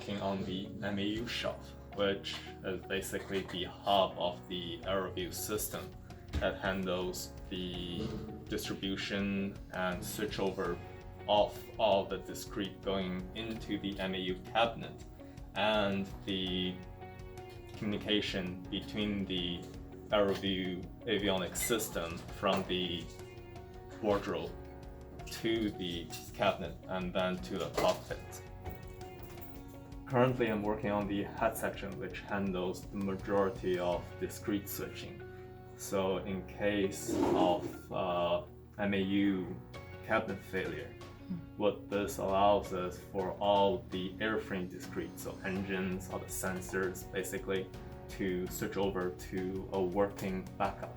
working on the MAU shelf, which is basically the hub of the AeroVue system that handles the distribution and switchover of all the discrete going into the MAU cabinet and the communication between the AeroVue avionics system from the wardrobe to the cabinet and then to the cockpit. Currently, I'm working on the head section, which handles the majority of discrete switching. So in case of MAU cabinet failure, what this allows us for all the airframe discrete, so engines, all the sensors basically, to switch over to a working backup.